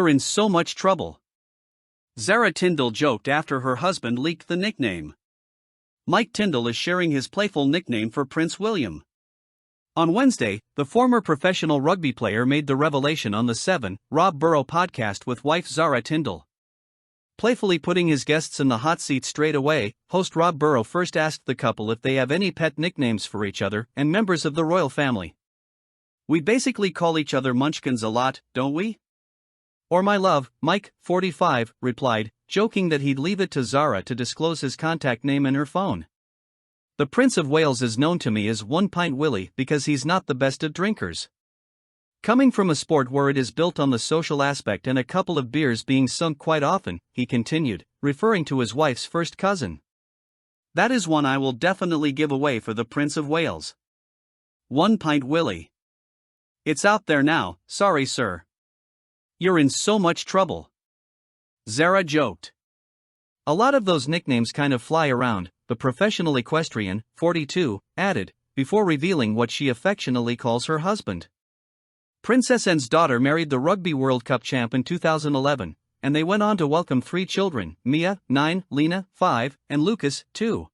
You're in so much trouble. Zara Tindall joked after her husband leaked the nickname. Mike Tindall is sharing his playful nickname for Prince William. On Wednesday, the former professional rugby player made the revelation on the 7 Rob Burrow podcast with wife Zara Tindall. Playfully putting his guests in the hot seat straight away, host Rob Burrow first asked the couple if they have any pet nicknames for each other and members of the royal family. "We basically call each other Munchkins a lot, don't we?" "Or my love," Mike, 45, replied, joking that he'd leave it to Zara to disclose his contact name and her phone. "The Prince of Wales is known to me as 1 Pint Willie because he's not the best of drinkers. Coming from a sport where it is built on the social aspect and a couple of beers being sunk quite often," he continued, referring to his wife's first cousin. "That is one I will definitely give away for the Prince of Wales. 1 Pint Willie. It's out there now, sorry sir. You're in so much trouble." Zara joked. "A lot of those nicknames kind of fly around," the professional equestrian, 42, added, before revealing what she affectionately calls her husband. Princess Anne's daughter married the Rugby World Cup champ in 2011, and they went on to welcome 3 children, Mia, 9, Lena, 5, and Lucas, 2.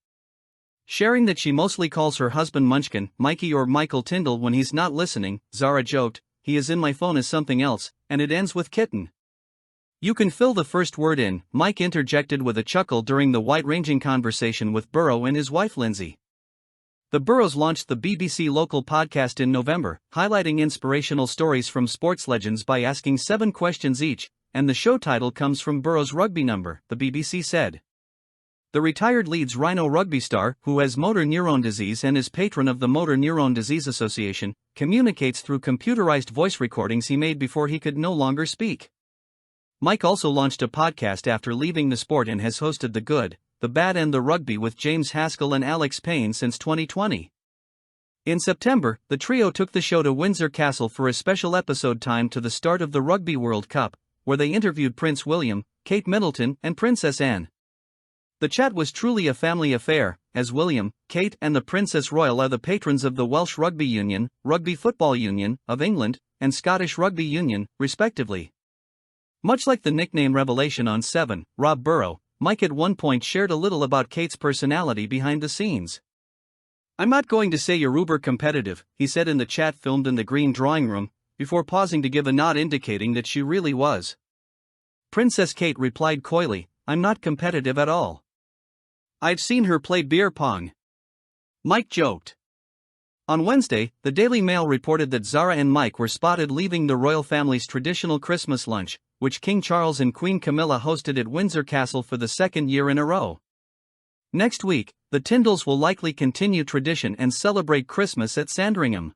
Sharing that she mostly calls her husband Munchkin, Mikey or Michael Tindall when he's not listening, Zara joked, "He is in my phone as something else, and it ends with kitten." "You can fill the first word in," Mike interjected with a chuckle during the wide-ranging conversation with Burrow and his wife Lindsay. The Burrows launched the BBC local podcast in November, highlighting inspirational stories from sports legends by asking 7 questions each, and the show title comes from Burrow's rugby number, the BBC said. The retired Leeds Rhino rugby star, who has motor neurone disease and is patron of the Motor Neurone Disease Association, communicates through computerized voice recordings he made before he could no longer speak. Mike also launched a podcast after leaving the sport and has hosted The Good, The Bad and The Rugby with James Haskell and Alex Payne since 2020. In September, the trio took the show to Windsor Castle for a special episode timed to the start of the Rugby World Cup, where they interviewed Prince William, Kate Middleton, and Princess Anne. The chat was truly a family affair, as William, Kate, and the Princess Royal are the patrons of the Welsh Rugby Union, Rugby Football Union of England, and Scottish Rugby Union, respectively. Much like the nickname revelation on 7, Rob Burrow, Mike at one point shared a little about Kate's personality behind the scenes. "I'm not going to say you're uber competitive," he said in the chat filmed in the green drawing room, before pausing to give a nod indicating that she really was. Princess Kate replied coyly, "I'm not competitive at all. I've seen her play beer pong." Mike joked. On Wednesday, the Daily Mail reported that Zara and Mike were spotted leaving the royal family's traditional Christmas lunch, which King Charles and Queen Camilla hosted at Windsor Castle for the 2nd year in a row. Next week, the Tindalls will likely continue tradition and celebrate Christmas at Sandringham.